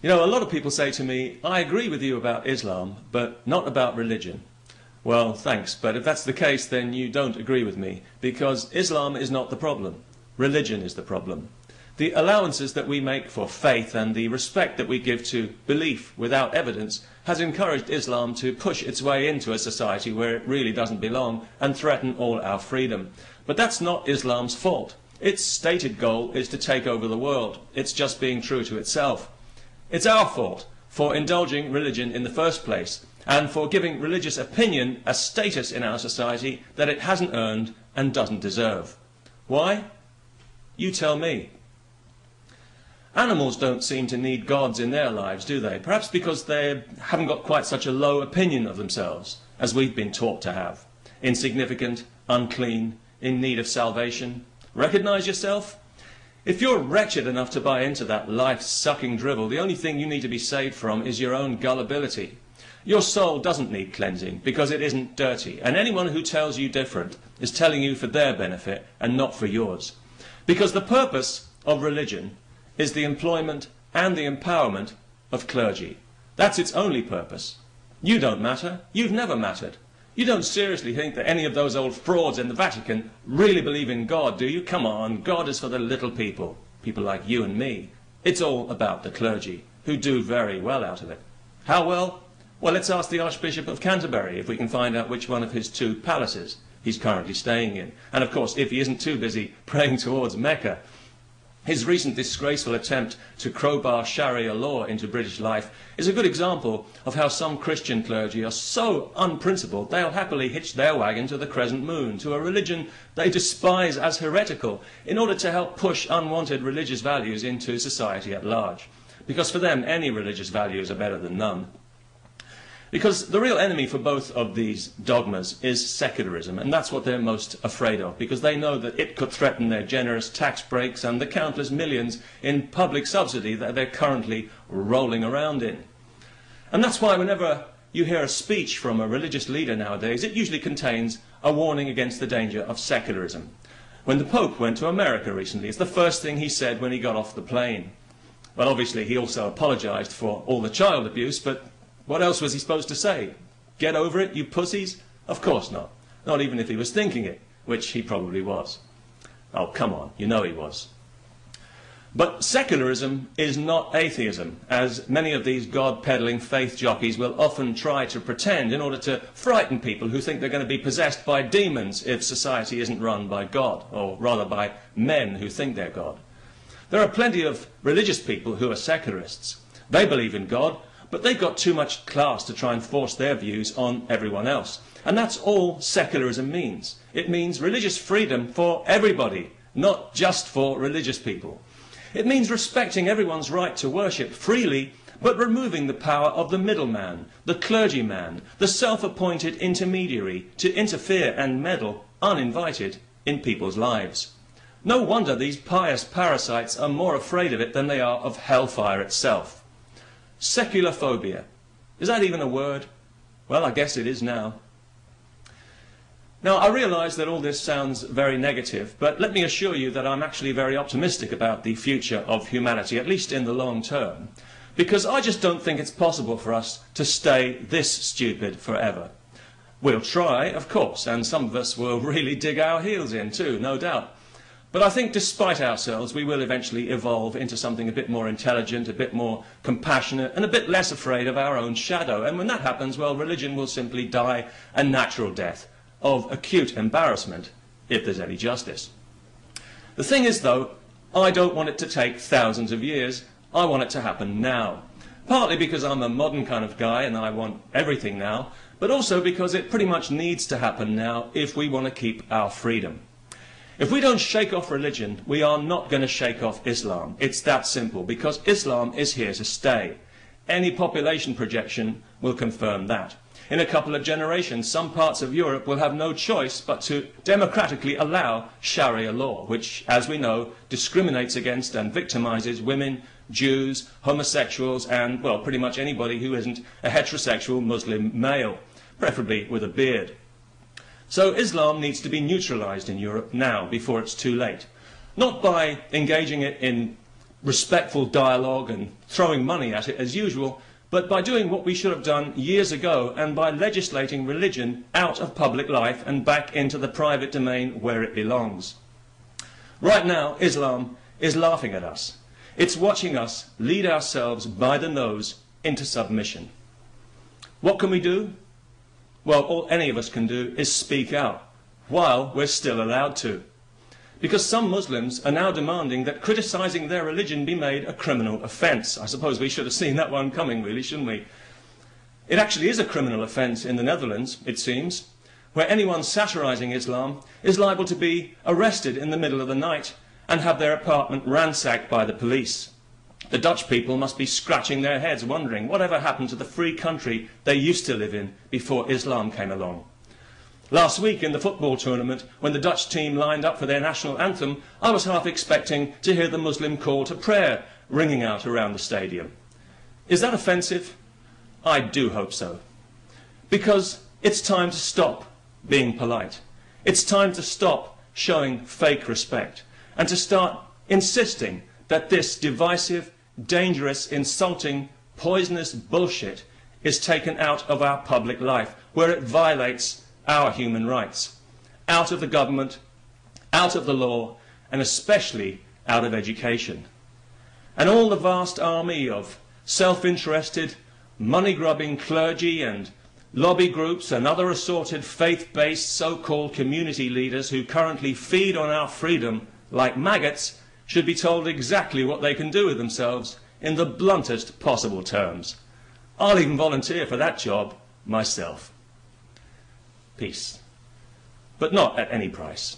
You know, a lot of people say to me, I agree with you about Islam, but not about religion. Well, thanks, but if that's the case, then you don't agree with me, because Islam is not the problem. Religion is the problem. The allowances that we make for faith and the respect that we give to belief without evidence has encouraged Islam to push its way into a society where it really doesn't belong and threaten all our freedom. But that's not Islam's fault. Its stated goal is to take over the world. It's just being true to itself. It's our fault for indulging religion in the first place and for giving religious opinion a status in our society that it hasn't earned and doesn't deserve. Why? You tell me. Animals don't seem to need gods in their lives, do they? Perhaps because they haven't got quite such a low opinion of themselves as we've been taught to have. Insignificant, unclean, in need of salvation. Recognise yourself? If you're wretched enough to buy into that life-sucking drivel, the only thing you need to be saved from is your own gullibility. Your soul doesn't need cleansing because it isn't dirty, and anyone who tells you different is telling you for their benefit and not for yours. Because the purpose of religion is the employment and the empowerment of clergy. That's its only purpose. You don't matter. You've never mattered. You don't seriously think that any of those old frauds in the Vatican really believe in God, do you? Come on, God is for the little people, people like you and me. It's all about the clergy, who do very well out of it. How well? Well, let's ask the Archbishop of Canterbury if we can find out which one of his 2 palaces he's currently staying in. And of course, if he isn't too busy praying towards Mecca. His recent disgraceful attempt to crowbar Sharia law into British life is a good example of how some Christian clergy are so unprincipled they'll happily hitch their wagon to the crescent moon, to a religion they despise as heretical, in order to help push unwanted religious values into society at large. Because for them, any religious values are better than none. Because the real enemy for both of these dogmas is secularism, and that's what they're most afraid of, because they know that it could threaten their generous tax breaks and the countless millions in public subsidy that they're currently rolling around in. And that's why whenever you hear a speech from a religious leader nowadays, it usually contains a warning against the danger of secularism. When the Pope went to America recently, it's the first thing he said when he got off the plane. Well, obviously he also apologised for all the child abuse, but what else was he supposed to say? Get over it, you pussies? Of course not. Not even if he was thinking it, which he probably was. Oh, come on, you know he was. But secularism is not atheism, as many of these God-peddling faith jockeys will often try to pretend in order to frighten people who think they're going to be possessed by demons if society isn't run by God, or rather by men who think they're God. There are plenty of religious people who are secularists. They believe in God, but they've got too much class to try and force their views on everyone else. And that's all secularism means. It means religious freedom for everybody, not just for religious people. It means respecting everyone's right to worship freely, but removing the power of the middleman, the clergyman, the self-appointed intermediary to interfere and meddle uninvited in people's lives. No wonder these pious parasites are more afraid of it than they are of hellfire itself. Seculophobia. Is that even a word? Well, I guess it is now. Now, I realise that all this sounds very negative, but let me assure you that I'm actually very optimistic about the future of humanity, at least in the long term, because I just don't think it's possible for us to stay this stupid forever. We'll try, of course, and some of us will really dig our heels in too, no doubt. But I think despite ourselves, we will eventually evolve into something a bit more intelligent, a bit more compassionate, and a bit less afraid of our own shadow. And when that happens, well, religion will simply die a natural death of acute embarrassment, if there's any justice. The thing is, though, I don't want it to take thousands of years. I want it to happen now. Partly because I'm a modern kind of guy and I want everything now, but also because it pretty much needs to happen now if we want to keep our freedom. If we don't shake off religion, we are not going to shake off Islam. It's that simple, because Islam is here to stay. Any population projection will confirm that. In a couple of generations, some parts of Europe will have no choice but to democratically allow Sharia law, which, as we know, discriminates against and victimizes women, Jews, homosexuals, and, well, pretty much anybody who isn't a heterosexual Muslim male, preferably with a beard. So Islam needs to be neutralized in Europe now, before it's too late. Not by engaging it in respectful dialogue and throwing money at it as usual, but by doing what we should have done years ago and by legislating religion out of public life and back into the private domain where it belongs. Right now, Islam is laughing at us. It's watching us lead ourselves by the nose into submission. What can we do? Well, all any of us can do is speak out, while we're still allowed to. Because some Muslims are now demanding that criticising their religion be made a criminal offence. I suppose we should have seen that one coming, really, shouldn't we? It actually is a criminal offence in the Netherlands, it seems, where anyone satirising Islam is liable to be arrested in the middle of the night and have their apartment ransacked by the police. The Dutch people must be scratching their heads wondering whatever happened to the free country they used to live in before Islam came along. Last week in the football tournament, when the Dutch team lined up for their national anthem, I was half expecting to hear the Muslim call to prayer ringing out around the stadium. Is that offensive? I do hope so. Because it's time to stop being polite. It's time to stop showing fake respect and to start insisting that this divisive, dangerous, insulting, poisonous bullshit is taken out of our public life, where it violates our human rights, out of the government, out of the law, and especially out of education. And all the vast army of self-interested, money-grubbing clergy and lobby groups and other assorted faith-based so-called community leaders who currently feed on our freedom like maggots should be told exactly what they can do with themselves in the bluntest possible terms. I'll even volunteer for that job myself. Peace. But not at any price.